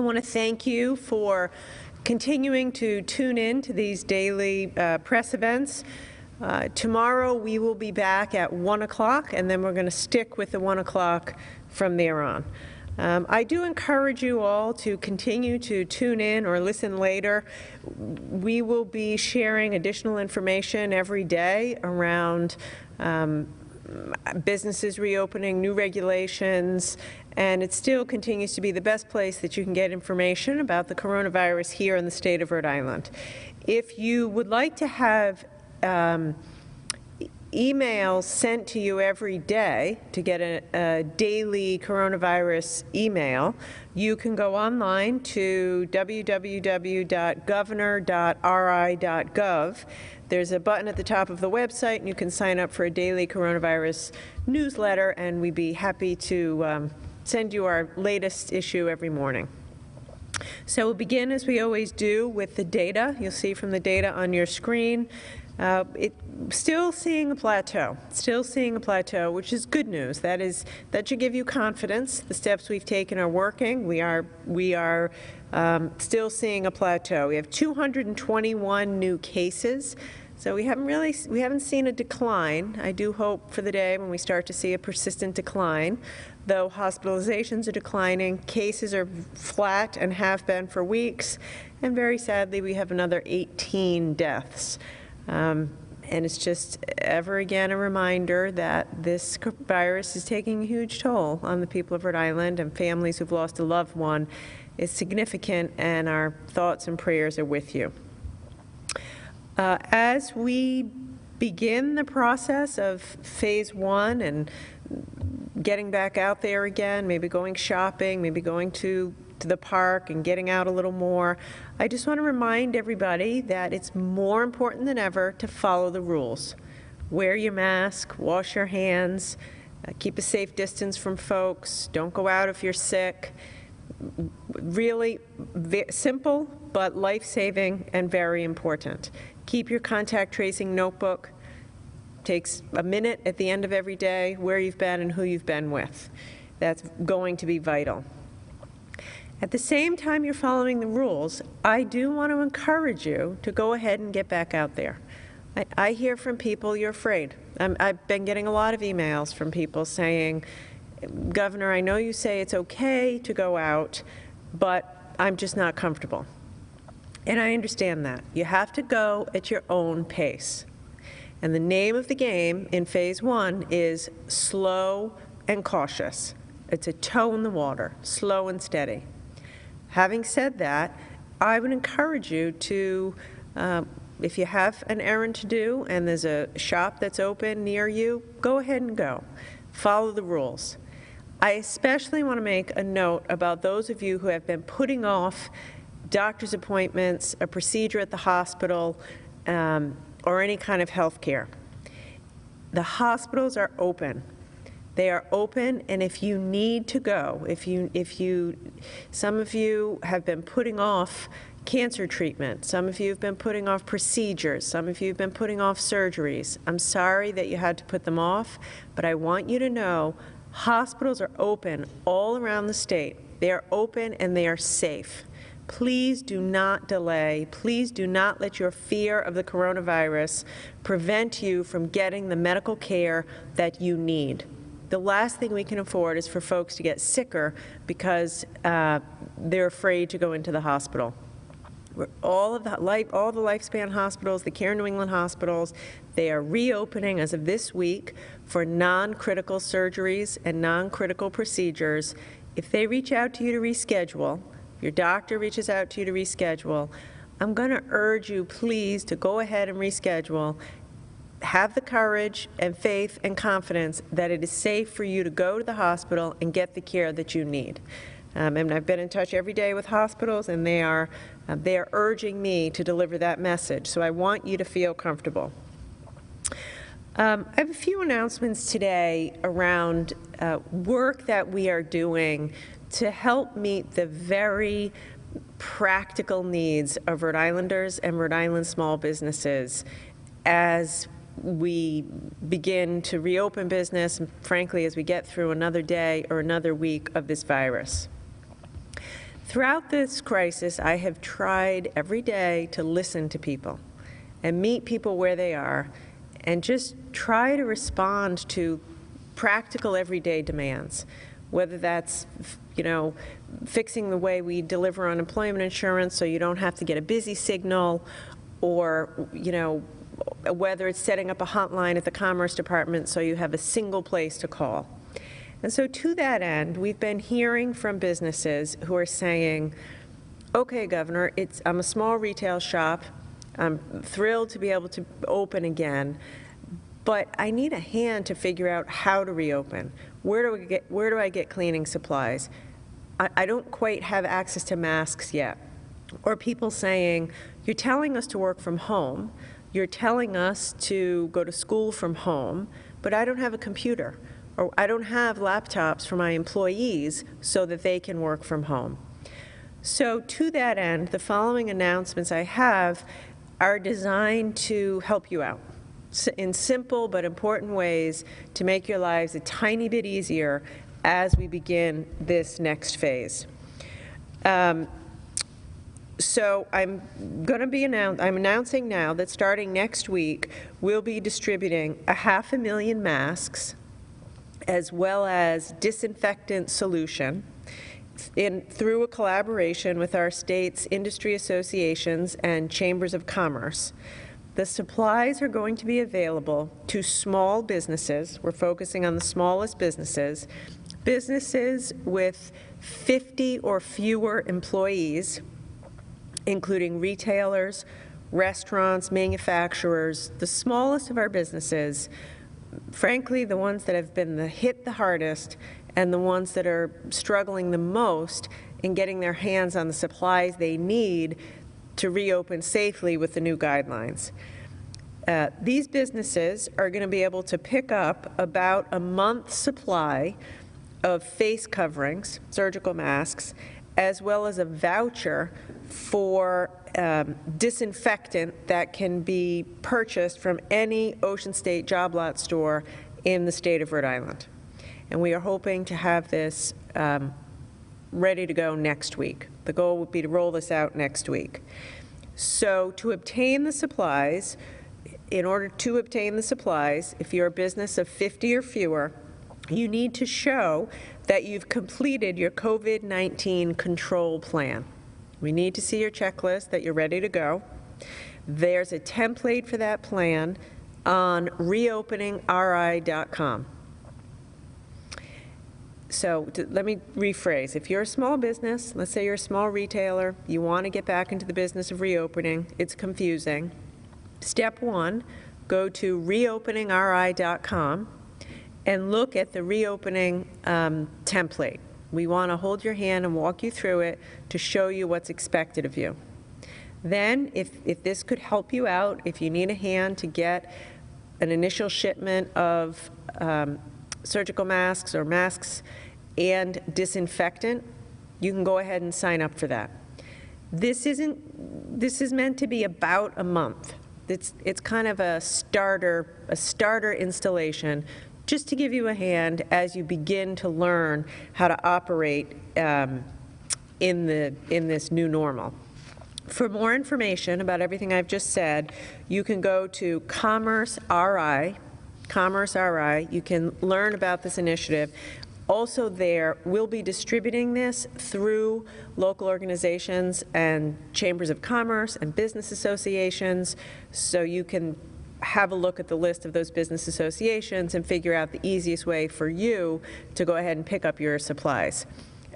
I want to thank you for continuing to tune in to these daily press events. Tomorrow we will be back at 1 o'clock, and then we're going to stick with the 1 o'clock from there on. I do encourage you all to continue to tune in or listen later. We will be sharing additional information every day around businesses reopening, new regulations, and it still continues to be the best place that you can get information about the coronavirus here in the state of Rhode Island. If you would like to have emails sent to you every day to get a daily coronavirus email, you can go online to www.governor.ri.gov. There's a button at the top of the website, and you can sign up for a daily coronavirus newsletter, and we'd be happy to send you our latest issue every morning. So we'll begin, as we always do, with the data. You'll see from the data on your screen. Still seeing a plateau, which is good news. That should give you confidence. The steps we've taken are working. We are still seeing a plateau. We have 221 new cases, so we haven't seen a decline. I do hope for the day when we start to see a persistent decline. Though hospitalizations are declining, cases are flat and have been for weeks, and very sadly, we have another 18 deaths. And it's just ever again a reminder that this virus is taking a huge toll on the people of Rhode Island, and families who've lost a loved one is significant, and our thoughts and prayers are with you. As we begin the process of phase 1 and getting back out there again, maybe going shopping, maybe going to the park and getting out a little more, I just want to remind everybody that it's more important than ever to follow the rules. Wear your mask, wash your hands, keep a safe distance from folks, don't go out if you're sick. Really simple, but life-saving and very important. Keep your contact tracing notebook. Takes a minute at the end of every day, where you've been and who you've been with. That's going to be vital. At the same time you're following the rules, I do want to encourage you to go ahead and get back out there. I hear from people you're afraid. I've been getting a lot of emails from people saying, Governor, I know you say it's okay to go out, but I'm just not comfortable. And I understand that. You have to go at your own pace. And the name of the game in phase 1 is slow and cautious. It's a toe in the water, slow and steady. Having said that, I would encourage you to, if you have an errand to do and there's a shop that's open near you, go ahead and go. Follow the rules. I especially want to make a note about those of you who have been putting off doctor's appointments, a procedure at the hospital, or any kind of health care. The hospitals are open. They are open, and if you need to go, some of you have been putting off cancer treatment, some of you have been putting off procedures, some of you have been putting off surgeries. I'm sorry that you had to put them off, but I want you to know hospitals are open all around the state. They are open and they are safe. Please do not delay. Please do not let your fear of the coronavirus prevent you from getting the medical care that you need. The last thing we can afford is for folks to get sicker because they're afraid to go into the hospital. All the Lifespan hospitals, the Care New England hospitals, they are reopening as of this week for non-critical surgeries and non-critical procedures. If they reach out to you to reschedule, your doctor reaches out to you to reschedule, I'm going to urge you, please, to go ahead and reschedule. Have the courage and faith and confidence that it is safe for you to go to the hospital and get the care that you need. And I've been in touch every day with hospitals, and they are urging me to deliver that message. So I want you to feel comfortable. I have a few announcements today around work that we are doing to help meet the very practical needs of Rhode Islanders and Rhode Island small businesses as we begin to reopen business, and frankly, as we get through another day or another week of this virus. Throughout this crisis, I have tried every day to listen to people and meet people where they are and just try to respond to practical everyday demands, whether that's, fixing the way we deliver unemployment insurance so you don't have to get a busy signal, or, whether it's setting up a hotline at the Commerce Department so you have a single place to call. And so to that end, we've been hearing from businesses who are saying, okay, Governor, I'm a small retail shop. I'm thrilled to be able to open again, but I need a hand to figure out how to reopen. Where do I get cleaning supplies? I don't quite have access to masks yet. Or people saying, you're telling us to work from home, you're telling us to go to school from home, but I don't have a computer, or I don't have laptops for my employees so that they can work from home. So to that end, the following announcements I have are designed to help you out in simple but important ways to make your lives a tiny bit easier as we begin this next phase. So I'm announcing now that starting next week, we'll be distributing 500,000 masks as well as disinfectant solution through a collaboration with our state's industry associations and chambers of commerce. The supplies are going to be available to small businesses. We're focusing on the smallest businesses, businesses with 50 or fewer employees, including retailers, restaurants, manufacturers, the smallest of our businesses, frankly, the ones that have been hit the hardest and the ones that are struggling the most in getting their hands on the supplies they need to reopen safely with the new guidelines. These businesses are going to be able to pick up about a month's supply of face coverings, surgical masks, as well as a voucher for disinfectant that can be purchased from any Ocean State job lot store in the state of Rhode Island. And we are hoping to have this ready to go next week. The goal would be to roll this out next week. So to obtain the supplies, in order to obtain the supplies, if you're a business of 50 or fewer, you need to show that you've completed your COVID-19 control plan. We need to see your checklist that you're ready to go. There's a template for that plan on reopeningri.com. So let me rephrase. If you're a small business, let's say you're a small retailer, you want to get back into the business of reopening, it's confusing. Step one, go to reopeningri.com and look at the reopening template. We want to hold your hand and walk you through it to show you what's expected of you. Then, if this could help you out, if you need a hand to get an initial shipment of surgical masks or masks and disinfectant, you can go ahead and sign up for that. This is meant to be about a month. It's kind of a starter installation, just to give you a hand as you begin to learn how to operate in this new normal. For more information about everything I've just said, you can go to Commerce RI. You can learn about this initiative. Also there, we'll be distributing this through local organizations and chambers of commerce and business associations, so you can have a look at the list of those business associations and figure out the easiest way for you to go ahead and pick up your supplies.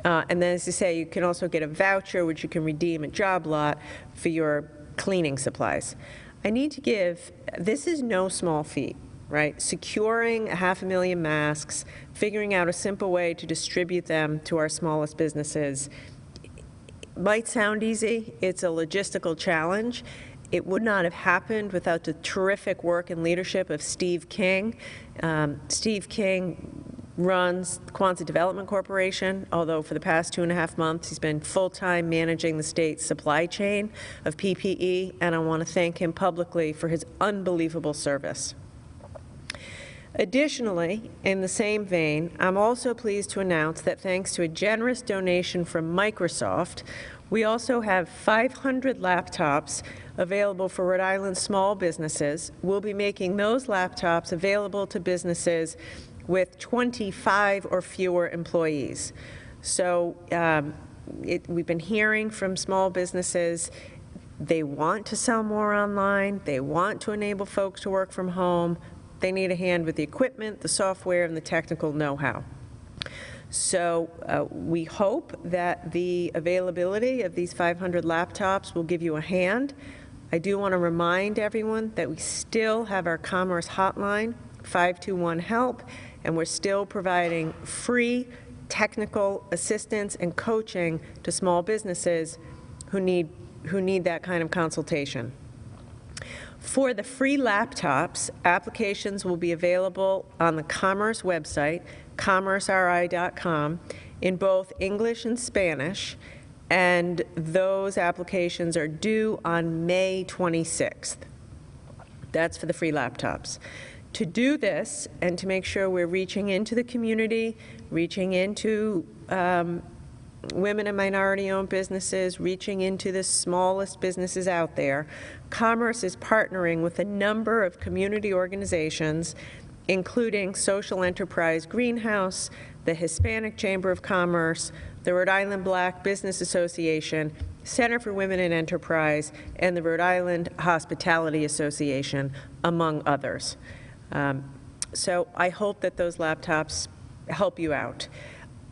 And then, as I say, you can also get a voucher, which you can redeem at Job Lot for your cleaning supplies. I need to give, this is no small feat, right? Securing 500,000 masks, figuring out a simple way to distribute them to our smallest businesses. Might sound easy. It's a logistical challenge. It would not have happened without the terrific work and leadership of Steve King. Steve King runs Quonset Development Corporation, although for the past 2.5 months he's been full-time managing the state's supply chain of PPE, and I want to thank him publicly for his unbelievable service. Additionally, in the same vein, I'm also pleased to announce that thanks to a generous donation from Microsoft, we also have 500 laptops available for Rhode Island small businesses. We'll be making those laptops available to businesses with 25 or fewer employees. So we've been hearing from small businesses, they want to sell more online, they want to enable folks to work from home, they need a hand with the equipment, the software, and the technical know-how. So we hope that the availability of these 500 laptops will give you a hand. I do want to remind everyone that we still have our Commerce hotline, 521-HELP, and we're still providing free technical assistance and coaching to small businesses who need that kind of consultation. For the free laptops, applications will be available on the Commerce website, commerceri.com, in both English and Spanish, and those applications are due on May 26th. That's for the free laptops. To do this, and to make sure we're reaching into the community, reaching into women and minority-owned businesses, reaching into the smallest businesses out there, Commerce is partnering with a number of community organizations, including Social Enterprise Greenhouse, the Hispanic Chamber of Commerce, the Rhode Island Black Business Association, Center for Women in Enterprise, and the Rhode Island Hospitality Association, among others. So I hope that those laptops help you out.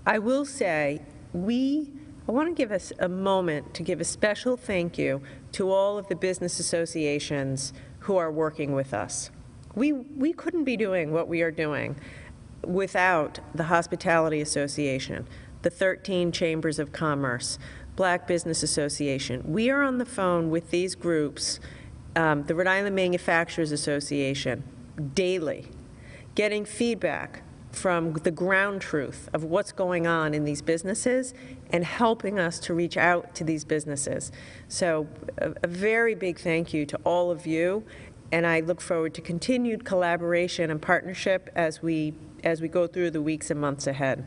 I will say, I want to give us a moment to give a special thank you to all of the business associations who are working with us. We couldn't be doing what we are doing without the Hospitality Association, the 13 Chambers of Commerce, Black Business Association. We are on the phone with these groups, the Rhode Island Manufacturers Association, daily, getting feedback from the ground truth of what's going on in these businesses and helping us to reach out to these businesses. So a very big thank you to all of you, and I look forward to continued collaboration and partnership as we go through the weeks and months ahead.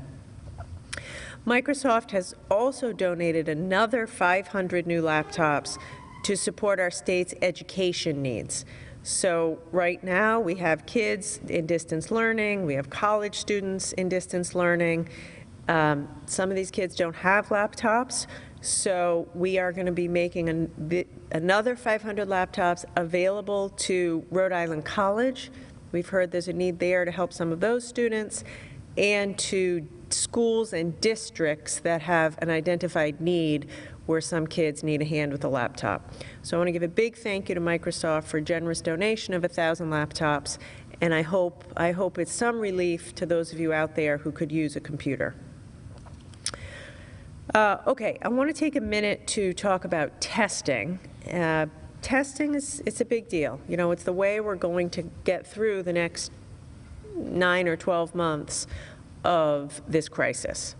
Microsoft has also donated another 500 new laptops to support our state's education needs. So right now we have kids in distance learning, we have college students in distance learning. Some of these kids don't have laptops, so we are going to be making another 500 laptops available to Rhode Island College. We've heard there's a need there to help some of those students, and to schools and districts that have an identified need where some kids need a hand with a laptop. So I want to give a big thank you to Microsoft for a generous donation of 1,000 laptops, and I hope it's some relief to those of you out there who could use a computer. Okay, I want to take a minute to talk about testing. Testing it's a big deal. You know, it's the way we're going to get through the next 9 or 12 months of this crisis.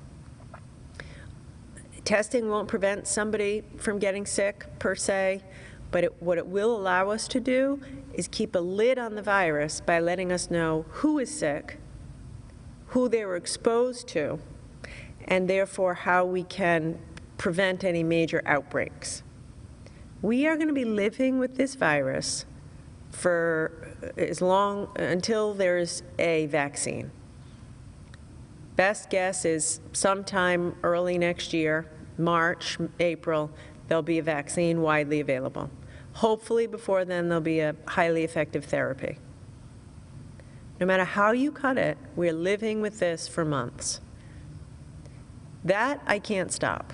Testing won't prevent somebody from getting sick, per se, but what it will allow us to do is keep a lid on the virus by letting us know who is sick, who they were exposed to, and therefore how we can prevent any major outbreaks. We are going to be living with this virus for until there's a vaccine. Best guess is sometime early next year, March, April, there'll be a vaccine widely available. Hopefully before then there'll be a highly effective therapy. No matter how you cut it, we're living with this for months. That I can't stop.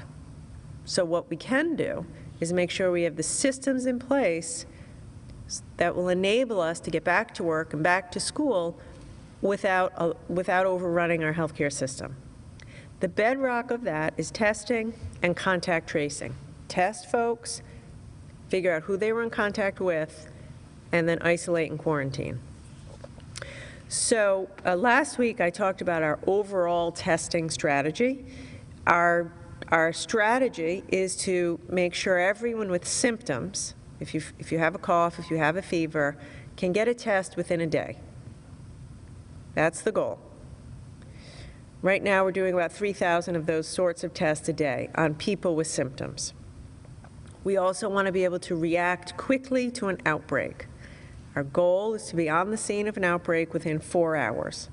So what we can do is make sure we have the systems in place that will enable us to get back to work and back to school without overrunning our healthcare system. The bedrock of that is testing and contact tracing. Test folks, figure out who they were in contact with, and then isolate and quarantine. So last week I talked about our overall testing strategy. Our strategy is to make sure everyone with symptoms, if you have a cough, if you have a fever, can get a test within a day. That's the goal. Right now, we're doing about 3,000 of those sorts of tests a day on people with symptoms. We also want to be able to react quickly to an outbreak. Our goal is to be on the scene of an outbreak within 4 hours.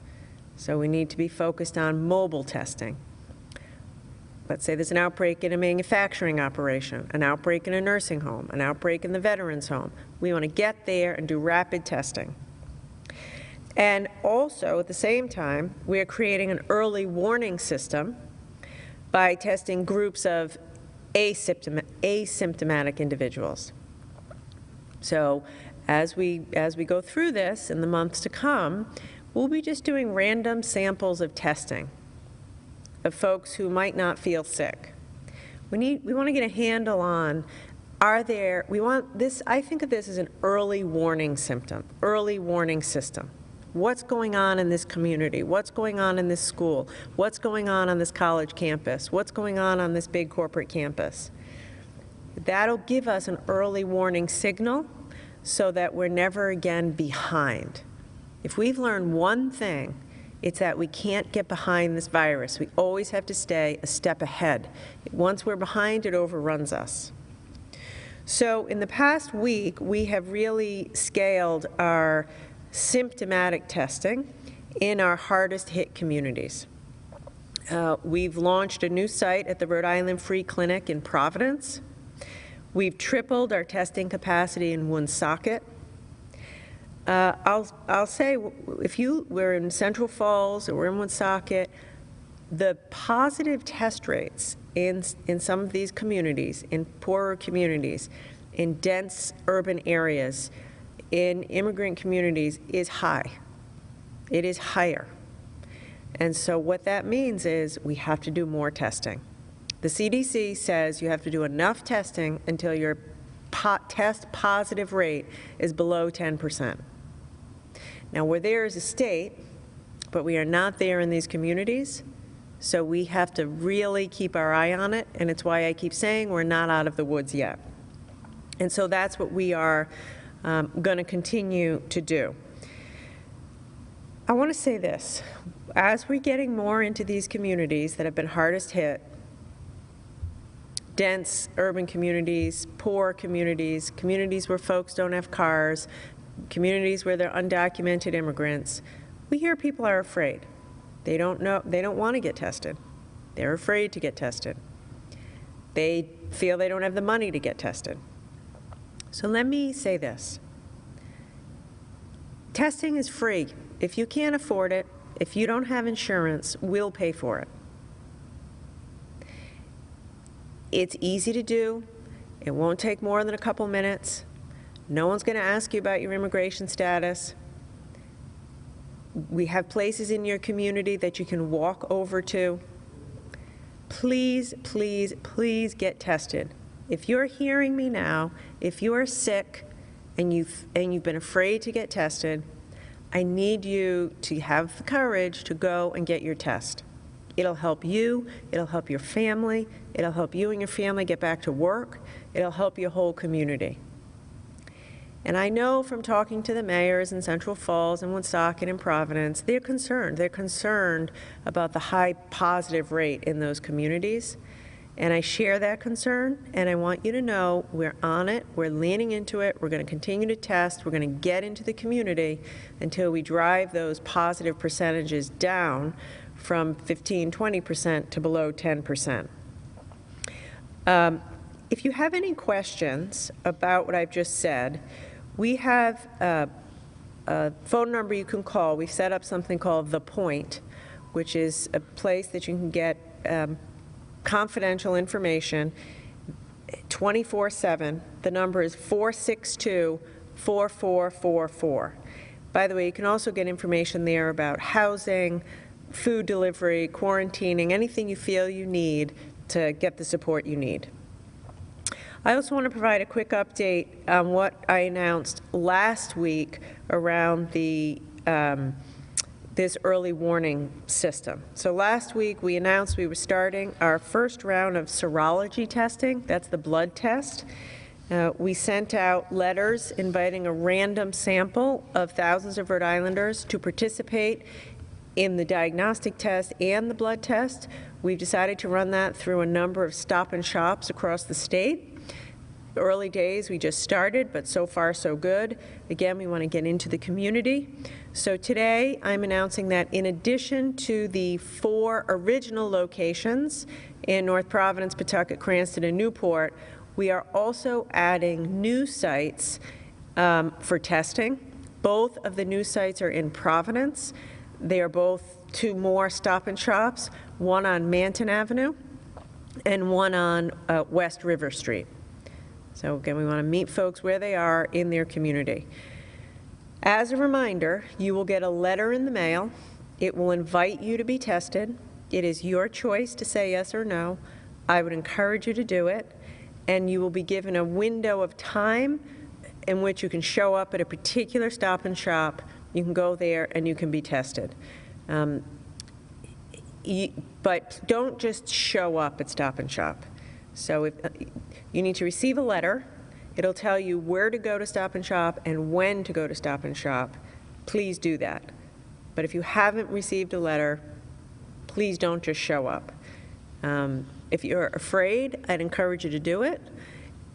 So we need to be focused on mobile testing. Let's say there's an outbreak in a manufacturing operation, an outbreak in a nursing home, an outbreak in the veterans home. We want to get there and do rapid testing. And also, at the same time, we are creating an early warning system by testing groups of asymptomatic individuals. So as we go through this in the months to come, we'll be just doing random samples of testing of folks who might not feel sick. We want to get a handle on, I think of this as an early warning system. What's going on in this community? What's going on in this school? What's going on this college campus? What's going on this big corporate campus? That'll give us an early warning signal so that we're never again behind. If we've learned one thing, it's that we can't get behind this virus. We always have to stay a step ahead. Once we're behind, it overruns us. So in the past week, we have really scaled our symptomatic testing in our hardest hit communities. We've launched a new site at the Rhode Island Free Clinic in Providence. We've tripled our testing capacity in Woonsocket. I'll say, if we're in Central Falls or we're in Woonsocket, the positive test rates in some of these communities, in poorer communities, in dense urban areas, in immigrant communities is high. It is higher. And so what that means is we have to do more testing. The CDC says you have to do enough testing until your test positive rate is below 10%. Now, we're there as a state, but we are not there in these communities, so we have to really keep our eye on it, and it's why I keep saying we're not out of the woods yet. And so that's what we are going to continue to do. I want to say this. As we're getting more into these communities that have been hardest hit, dense urban communities, poor communities, communities where folks don't have cars, communities where they're undocumented immigrants, we hear people are afraid. They don't want to get tested. They're afraid to get tested. They feel they don't have the money to get tested. So let me say this. Testing is free. If you can't afford it, if you don't have insurance, we'll pay for it. It's easy to do. It won't take more than a couple minutes. No one's going to ask you about your immigration status. We have places in your community that you can walk over to. Please, please, please get tested. If you're hearing me now, if you are sick and you've been afraid to get tested, I need you to have the courage to go and get your test. It'll help you, it'll help your family, it'll help you and your family get back to work, it'll help your whole community. And I know from talking to the mayors in Central Falls and Woonsocket and Providence, they're concerned. They're concerned about the high positive rate in those communities. And I share that concern, and I want you to know we're on it, we're leaning into it, we're going to continue to test, we're going to get into the community until we drive those positive percentages down from 15, 20% to below 10%. If you have any questions about what I've just said, we have a phone number you can call. We've set up something called The Point, which is a place that you can get confidential information 24/7. The number is 462-4444. By the way, you can also get information there about housing, food delivery, quarantining, anything you feel you need to get the support you need. I also want to provide a quick update on what I announced last week around the this early warning system. So last week we announced we were starting our first round of serology testing. That's the blood test. We sent out letters inviting a random sample of thousands of Rhode Islanders to participate in the diagnostic test and the blood test. We've decided to run that through a number of Stop and Shops across the state. Early days, we just started, but so far so good. Again, we want to get into the community. So today, I'm announcing that in addition to the 4 original locations in North Providence, Pawtucket, Cranston, and Newport, we are also adding new sites for testing. Both of the new sites are in Providence. They are both 2 more Stop and Shops, one on Manton Avenue and one on West River Street. So again, we want to meet folks where they are in their community. As a reminder, you will get a letter in the mail. It will invite you to be tested. It is your choice to say yes or no. I would encourage you to do it. And you will be given a window of time in which you can show up at a particular Stop and Shop. You can go there and you can be tested. But don't just show up at Stop and Shop. So if, you need to receive a letter. It'll tell you where to go to Stop and Shop and when to go to Stop and Shop. Please do that. But if you haven't received a letter, please don't just show up. If you're afraid, I'd encourage you to do it.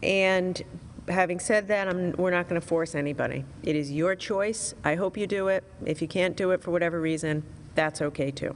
And having said that, we're not going to force anybody. It is your choice. I hope you do it. If you can't do it for whatever reason, that's okay too.